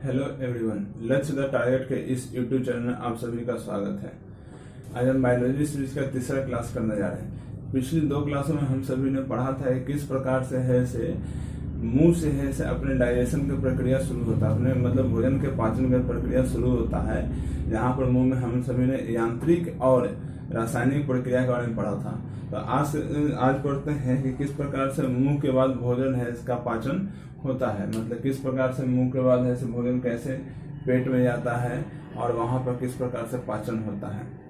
Hello everyone, लक्ष्य the target के इस यूट्यूब चैनल में आप सभी का स्वागत है। आज हम बायोलॉजी सीरीज का तीसरा क्लास करने जा रहे हैं। पिछली दो क्लासों में हम सभी ने पढ़ा था किस प्रकार से मुंह से अपने डाइजेशन की प्रक्रिया शुरू होता है, अपने मतलब भोजन के पाचन की प्रक्रिया शुरू होता है। जहाँ पर मुंह में हम सभी ने यांत्रिक और रासायनिक प्रक्रिया के बारे में पढ़ा था। तो आज पढ़ते हैं कि किस प्रकार से मुंह के बाद भोजन है इसका पाचन होता है, मतलब किस प्रकार से मुंह के बाद है भोजन कैसे पेट में जाता है और वहां पर किस प्रकार से पाचन होता है।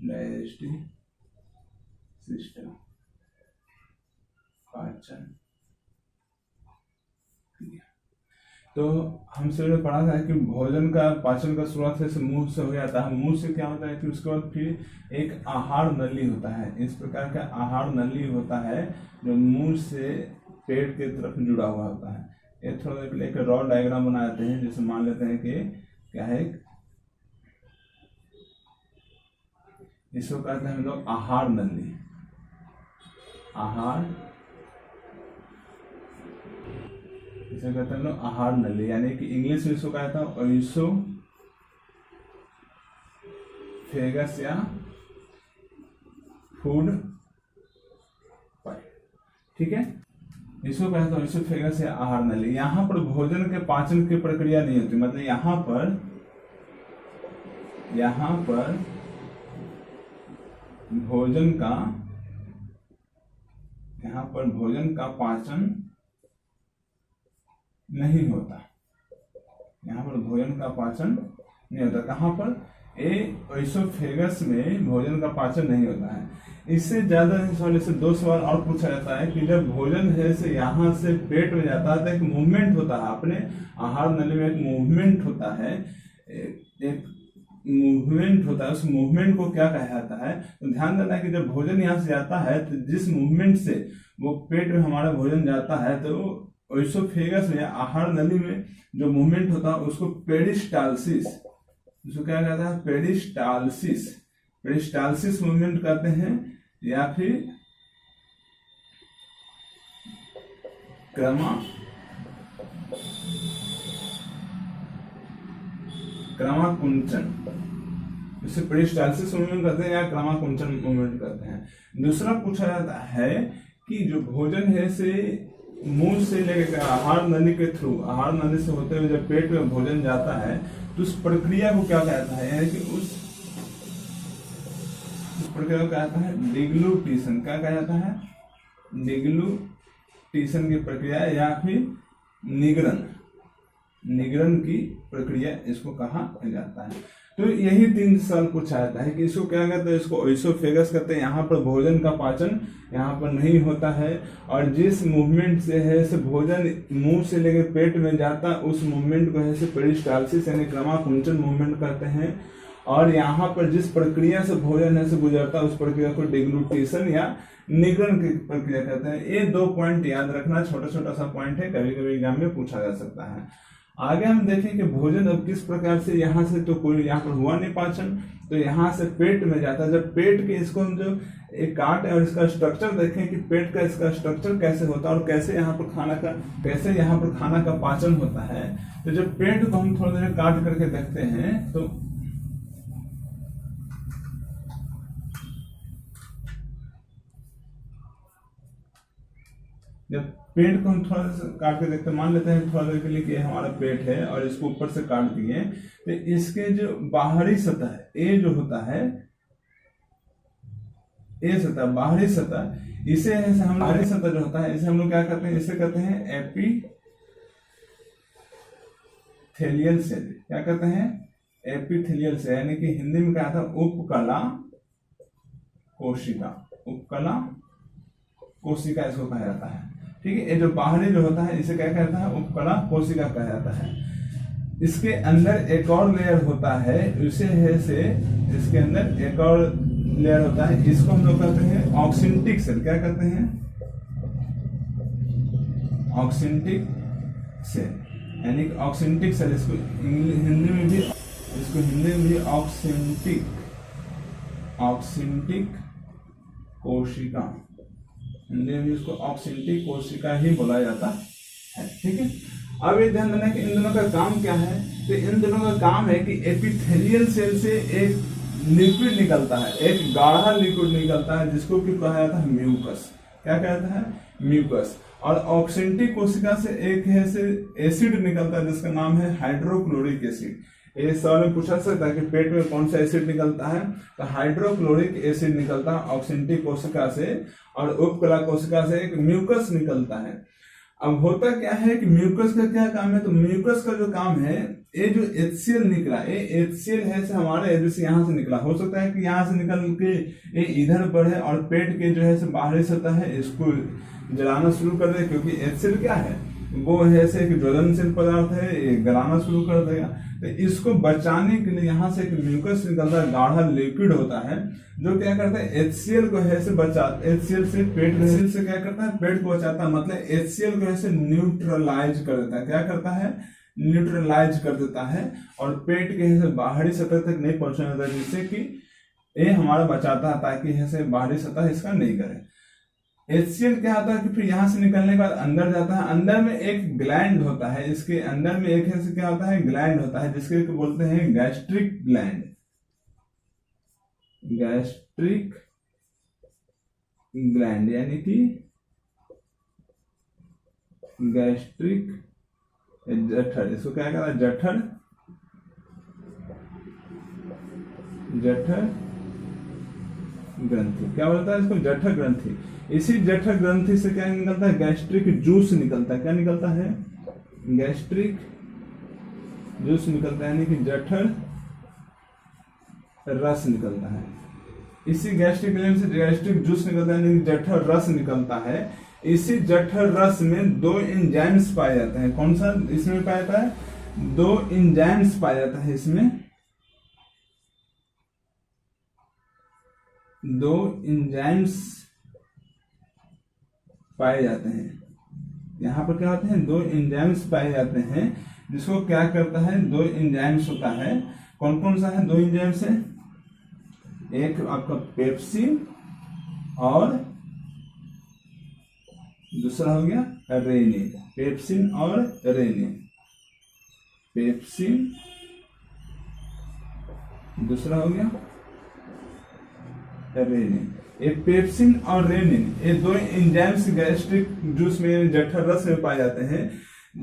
डाइजेस्टिव सिस्टम, पाचन क्रिया। तो हम सभी ने पढ़ा था कि भोजन का पाचन का शुरुआत से मुंह से हो जाता है। मुंह से क्या होता है कि उसके बाद फिर एक आहार नली होता है। इस प्रकार का आहार नली होता है जो मुंह से पेट के तरफ जुड़ा हुआ होता है। ये थोड़ा एक रॉ डायग्राम बनाते हैं, जैसे मान लेते हैं कि क्या है, इसको कहते हैं हम लोग आहार नली। आहार, इसे कहते हैं हम लोग आहार नली, यानी कि इंग्लिश में इसको कहता है ओइसोफेगस या फूड पाइप। ठीक है, इसको कहते हैं ओइसोफेगस या आहार नली। यहाँ पर भोजन के पाचन की प्रक्रिया नहीं होती, मतलब यहाँ पर भोजन का पाचन नहीं होता। यहाँ पर भोजन का पाचन नहीं होता। कहाँ पर? ओइसोफेगस में भोजन का पाचन नहीं होता है। इससे ज्यादा सवाल, इससे दो सवाल और पूछा जाता है कि जब भोजन है से यहाँ से पेट में जाता है तो एक मूवमेंट होता है, अपने आहार नली में एक मूवमेंट होता है, एक मूवमेंट होता है। उस मूवमेंट को क्या कहा जाता है? तो ध्यान देना है कि जब भोजन यहाँ से जाता है तो जिस मूवमेंट से वो पेट में हमारा भोजन जाता है, तो ओइसोफेगस में आहार नली में जो मूवमेंट होता है उसको पेरिस्टालसिस, उसको क्या कहता है? पेरिस्टालसिस मूवमेंट कहते हैं, या फिर क्रमाकुंचन, इसे पेरिस्टालसिस मूवमेंट कहते हैं या क्रमाकुंचन मूवमेंट कहते हैं। दूसरा पूछा जाता है कि जो भोजन है से मुंह से लेकर आहार नली के थ्रू, आहार नली से होते हुए जब पेट में भोजन जाता है तो उस प्रक्रिया को क्या कहता है, यानी कि उस प्रक्रिया को कहता है डिग्लूटिशन। क्या कहा जाता है? डिग्लूटिशन की प्रक्रिया या फिर निगरण की प्रक्रिया इसको कहा जाता है। तो यही तीन सवाल पूछा जाता है कि इसको क्या कहते हैं? इसको ओइसोफेगस कहते हैं। यहाँ पर भोजन का पाचन यहाँ पर नहीं होता है, और जिस मूवमेंट से भोजन मुंह से लेकर पेट में जाता उस मूवमेंट को पेरिस्टालसिस यानी क्रमाकुंचन मूवमेंट कहते हैं। और यहाँ पर जिस प्रक्रिया से भोजन गुजरता उस प्रक्रिया को डिग्लूटिशन या निगरण की प्रक्रिया कहते हैं। ये दो पॉइंट याद रखना, छोटा छोटा सा पॉइंट है, कभी कभी एग्जाम में पूछा जा सकता है। आगे हम देखें कि भोजन अब किस प्रकार से यहाँ से, तो कोई यहाँ पर हुआ नहीं पाचन, तो यहाँ से पेट में जाता है। जब पेट के इसको हम जो एक काट और इसका स्ट्रक्चर देखें कि पेट का इसका स्ट्रक्चर कैसे होता है और कैसे यहाँ पर खाना का पाचन होता है। तो जब पेट को हम थोड़ा देर काट करके देखते हैं तो जब पेट को हम थोड़ा सा काट के देखते हैं, मान लेते हैं थोड़ा देर के लिए कि हमारा पेट है और इसको ऊपर से काट दिए, तो इसके जो बाहरी सतह ये जो होता है, ये सतह बाहरी सतह, इसे हम बाहरी सतह जो होता है इसे हम लोग क्या कहते हैं? इसे कहते हैं एपिथेलियल सेल। क्या कहते हैं? एपिथेलियल सेल, यानी कि हिंदी में क्या था? उपकला कोशिका इसको कहा जाता है। ठीक है, ये जो बाहरी जो होता है इसे क्या कहता है? उपकला कोशिका कहा जाता है। इसके अंदर एक और लेयर होता है, इसके अंदर एक और लेयर होता है, इसको हम लोग कहते हैं ऑक्सिंटिक सेल। क्या कहते हैं? ऑक्सिंटिक सेल। यानी कि ऑक्सेंटिक सेल, इसको हिंदी में भी ऑक्सेंटिक कोशिका, हिंदी में भी इसको ऑक्सेंटिक कोशिका ही बोला जाता है। ठीक है, अब ये ध्यान देना कि इन दोनों का काम क्या है। तो इन दोनों का काम है कि एपिथेलियल सेल से एक लिक्विड निकलता है, एक गाढ़ा लिक्विड निकलता है जिसको कि कहा जाता है म्यूकस। क्या कहता है? म्यूकस। और ऑक्सेंटिक कोशिका से एक है से एसिड निकलता है जिसका नाम है हाइड्रोक्लोरिक एसिड। ये सवाल में पूछा सकता है कि पेट में कौन सा एसिड निकलता है, तो हाइड्रोक्लोरिक एसिड निकलता है ऑक्सेंटिक कोशिका से, और उपकला कोशिका से एक म्यूकस निकलता है। अब होता क्या है कि म्यूकस का क्या काम है, तो म्यूकस का जो काम है, ये जो HCl निकला, ये HCl है से हमारे जैसे यहाँ से निकला, हो सकता है कि यहाँ से निकल के ये इधर बढ़े और पेट के जो है से बाहरी सतह है इसको जलाना शुरू कर दे, क्योंकि HCl क्या है, वो है से एक ज्वलनशील पदार्थ है, ये गलाना शुरू कर देगा। तो इसको बचाने के लिए यहाँ से एक म्यूकस निकलता है, गाढ़ा लिक्विड होता है, जो क्या करता है HCl को है से बचाता, HCl से पेट से क्या करता है, पेट को बचाता है, मतलब HCl को है से न्यूट्रलाइज कर देता है। क्या करता है? न्यूट्रलाइज कर देता है, और पेट के है से बाहरी सतह तक नहीं पहुंचने देता, जिससे कि ये हमारा बचाता है ताकि है से बाहरी सतह इसका नहीं करे। HCl क्या होता है कि फिर यहाँ से निकलने के बाद अंदर जाता है, अंदर में एक ग्लैंड होता है, इसके अंदर में एक है से क्या होता है, ग्लैंड होता है, जिसके बोलते हैं गैस्ट्रिक ग्लैंड, गैस्ट्रिक ग्लैंड, यानी कि गैस्ट्रिक जठर, इसको क्या कहता है, जठर ग्रंथि। क्या बोलता है इसको? जठर ग्रंथि। इसी जठर ग्रंथि से क्या निकलता है, गैस्ट्रिक जूस निकलता है। क्या निकलता है? गैस्ट्रिक जूस निकलता है, यानी कि जठर रस निकलता है। इसी गैस्ट्रिक ग्लैंड से गैस्ट्रिक जूस निकलता है, यानी कि जठर रस निकलता है। इसी जठर रस में 2 एंजाइम्स पाए जाते हैं। कौन सा इसमें पाया जाता है? 2 एंजाइम्स पाया जाता है इसमें, 2 एंजाइम्स पाए जाते हैं। यहाँ पर क्या होते हैं? 2 एंजाइम्स पाए जाते हैं, जिसको क्या करता है, 2 एंजाइम्स होता है। कौन कौन सा है 2 एंजाइम्स है? एक आपका पेप्सिन और दूसरा हो गया रेनिन। पेप्सिन और रेनिन, पेप्सिन, दूसरा हो गया रेनिन। ये पेप्सिन और रेनिन, ये 2 एंजाइम्स गैस्ट्रिक जूस में, जठर रस में पाए जाते हैं,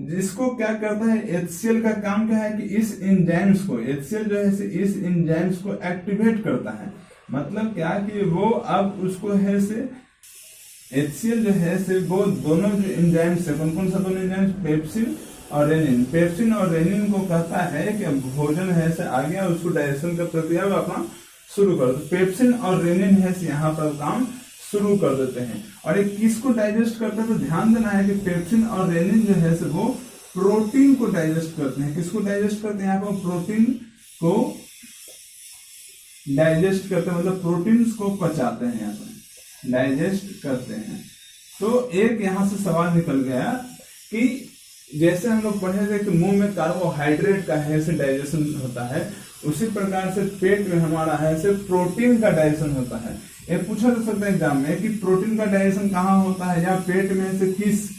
जिसको क्या करता है, HCl का काम क्या है कि इस एंजाइम्स को, HCl जो है इस एंजाइम्स को एक्टिवेट करता है। मतलब क्या कि वो अब उसको है से HCl जो है से वो दोनों जो एंजाइम्स है, कौन कौन सा दोनों एंजाइम्स, पेप्सिन और रेनिन, पेप्सिन और रेनिन को कहता है कि भोजन है से आ गया, उसको डाइजेशन का प्रक्रिया अपना शुरू कर दो। पेप्सिन और रेनिन है यहाँ पर काम शुरू कर देते हैं। और ये किसको डाइजेस्ट करते हैं, तो ध्यान देना है कि पेप्सिन और रेनिन जो है से वो प्रोटीन को डाइजेस्ट करते हैं। किसको डाइजेस्ट करते हैं? यहाँ पर प्रोटीन को डाइजेस्ट करते हैं, मतलब प्रोटीन्स को पचाते हैं, यहाँ पर डाइजेस्ट करते हैं। तो एक यहाँ से सवाल निकल गया कि जैसे हम लोग पढ़े थे कि मुंह में कार्बोहाइड्रेट का है से डाइजेशन होता है, उसी प्रकार से पेट में हमारा है से प्रोटीन का डाइजेशन होता है। ये पूछा जा सकता है एग्जाम में कि प्रोटीन का डाइजेशन कहाँ होता है, या पेट में से किस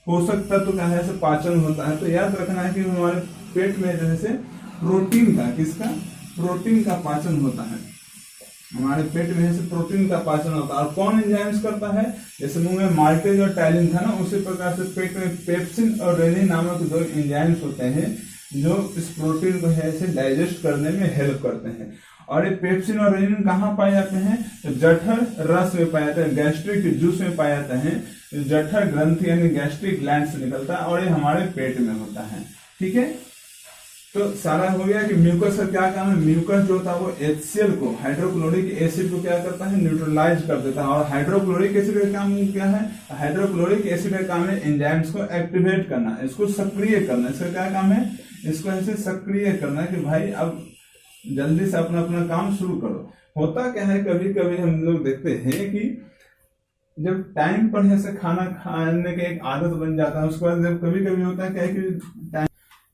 पोषक तत्व का है से पाचन होता है। तो याद रखना है कि हमारे पेट में जो है से प्रोटीन का, किसका, प्रोटीन का पाचन होता है। हमारे पेट में से प्रोटीन का पाचन होता है। और कौन एंजाइम्स करता है? जैसे मुंह में मार्टेज और टाइलिन था ना, उसी प्रकार से पेट में पेप्सिन और रेनिन नामक 2 एंजाइम्स होते हैं जो इस प्रोटीन को है से डाइजेस्ट करने में हेल्प करते हैं। और ये पेप्सिन और रेनिन कहाँ पाए जाते हैं? तो जठर रस में पाए जाते हैं, गैस्ट्रिक जूस में पाए जाते हैं। जठर ग्रंथि यानी गैस्ट्रिक ग्लैंड से निकलता है और ये हमारे पेट में होता है। ठीक है, तो सारा हो गया कि म्यूकस का क्या काम है। म्यूकस जो होता है वो HCl को, हाइड्रोक्लोरिक एसिड को क्या करता है, न्यूट्रलाइज कर देता है। और हाइड्रोक्लोरिक एसिड का काम क्या है, हाइड्रोक्लोरिक एसिड का काम है एंजाइम्स को एक्टिवेट करना, इसको सक्रिय करना। इसका क्या काम है, इसको ऐसे सक्रिय करना कि भाई अब जल्दी से अपना अपना काम शुरू करो। होता क्या है, कभी कभी हम लोग देखते हैं कि जब टाइम पर ऐसे खाना खाने की एक आदत बन जाता है, उसके बाद जब कभी कभी होता है क्या है कि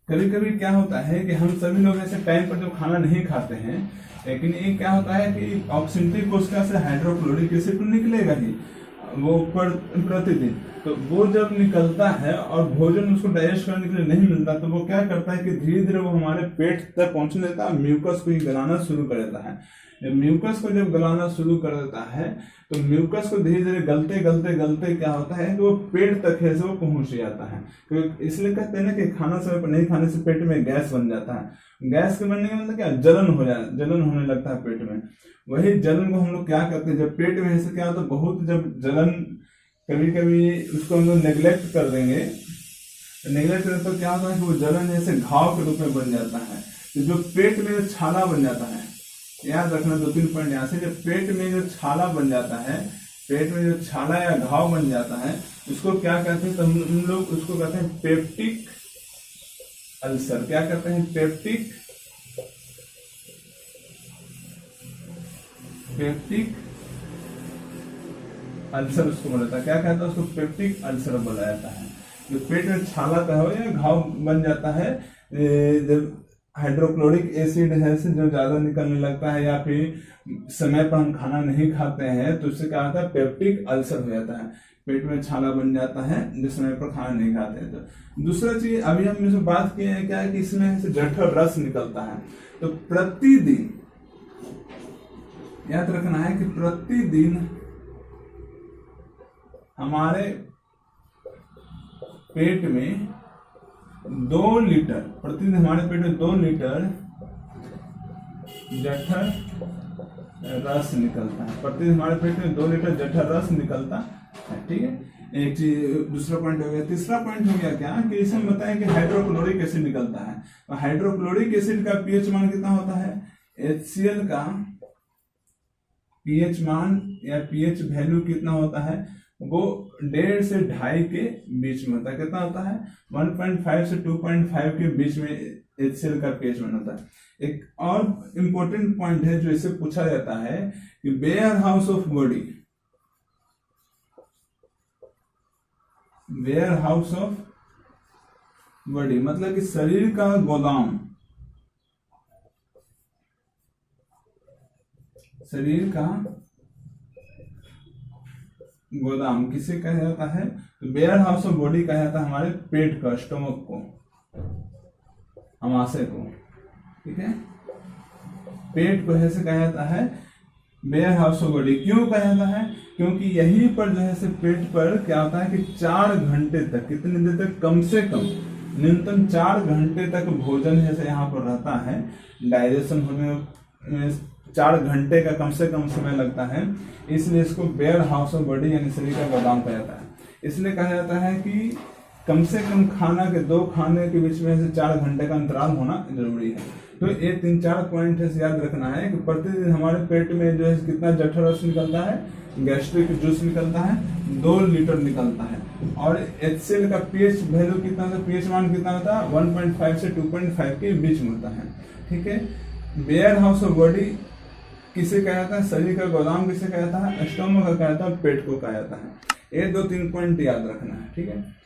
कभी कभी क्या होता है कि हम सभी लोग ऐसे टाइम पर जब खाना नहीं खाते हैं, लेकिन ये क्या होता है कि ऑक्सीजन कोशिका से हाइड्रोक्लोरिक एसिड तो निकलेगा ही वो प्रतिदिन, तो वो जब निकलता है और भोजन उसको डाइजेस्ट करने के लिए नहीं मिलता, तो वो क्या करता है कि धीरे धीरे वो हमारे पेट तक पहुंचने देता है, म्यूकस को ही गलाना शुरू कर देता है। म्यूकस को जब गलाना शुरू कर देता है तो म्यूकस को धीरे धीरे गलते गलते गलते क्या होता है कि वो पेट तक है से वो पहुंच जाता है। क्योंकि इसलिए कहते हैं ना कि खाना समय पर नहीं खाने से पेट में गैस बन जाता है। गैस के बनने का मतलब क्या, जलन होने लगता है पेट में। वही जलन को हम लोग क्या करते हैं, जब पेट में ऐसे क्या होता है, बहुत जब जलन कभी कभी उसको हम लोग नेग्लेक्ट कर देंगे, नेग्लेक्ट करें तो क्या होता है कि वो जलन जैसे घाव के रूप में बन जाता है। तो जो पेट में जो छाला बन जाता है, याद रखना 2-3 पॉइंट यहाँ से, जब पेट में जो छाला बन जाता है, पेट में जो छाला या घाव बन जाता है, उसको क्या कहते हैं, तो हम लोग उसको कहते हैं पेप्टिक अल्सर। क्या कहते हैं, पेप्टिक अल्सर उसको बोला जाता है। क्या कहता है उसको, पेप्टिक अल्सर बोला जाता है। जो पेट में छाला का हो या घाव बन जाता है, जब हाइड्रोक्लोरिक एसिड है से जो ज्यादा निकलने लगता है या फिर समय पर हम खाना नहीं खाते हैं, तो उससे क्या होता है, पेप्टिक अल्सर हो जाता है, पेट में छाला बन जाता है जो समय पर खाना नहीं खाते हैं। तो दूसरा चीज अभी हम इसमें बात किए हैं क्या है कि इसमें से जठर रस निकलता है। तो प्रतिदिन याद रखना है कि प्रतिदिन हमारे पेट में 2 लीटर, प्रतिदिन हमारे पेट में 2 लीटर जठर रस निकलता है। प्रतिदिन हमारे पेट में 2 लीटर जठर रस निकलता है। ठीक है, एक चीज, दूसरा पॉइंट हो गया। तीसरा पॉइंट हो गया क्या कि इसमें बताएं कि हाइड्रोक्लोरिक एसिड निकलता है। तो हाइड्रोक्लोरिक एसिड का पीएच मान कितना होता है, HCl का पीएच मान या पीएच वैल्यू कितना होता है, वो 1.5 से 2.5 के बीच में होता है। कितना होता है, 1.5 से 2.5 के बीच में HCl का पीएच मान होता है। एक और इम्पोर्टेंट पॉइंट है जो इससे पूछा जाता है कि warehouse of body, warehouse of body मतलब कि शरीर का गोदाम, शरीर का गोदाम किसे कहा जाता है, तो वेयर हाउस ऑफ बॉडी कहा जाता है हमारे पेट का, स्टमक को, अमाशय को। ठीक है, पेट को ऐसे कहा जाता है वेयर हाउस ऑफ बॉडी। क्यों कहा जाता है, क्योंकि यहीं पर जो है से पेट पर क्या होता है कि 4 घंटे तक, कितने देर तक, कम से कम न्यूनतम 4 घंटे तक भोजन जैसे यहाँ पर रहता है। डाइजेशन होने में 4 घंटे का कम से कम समय लगता है, इसलिए इसको वेयर हाउस ऑफ बॉडी यानी शरीर का गोदाम कहा जाता है। इसलिए कहा जाता है कि कम से कम खाना के 2 खाने के बीच में से 4 घंटे का अंतराल होना जरूरी है। तो ये 3-4 पॉइंट है याद रखना है कि प्रतिदिन हमारे पेट में जो है कितना जठर रस निकलता है, गैस्ट्रिक जूस निकलता है, 2 लीटर निकलता है। और HCl का पीएच वैल्यू कितना था, पीएच मान कितना होता है, 1.5 से 2.5 के बीच में होता है। ठीक है, वेयर हाउस ऑफ बॉडी किसे कहा जाता है, शरीर का गोदाम किसे कहा जाता है, स्टमक का कहा जाता है, पेट को कहा जाता है। ये 2-3 पॉइंट याद रखना है। ठीक है।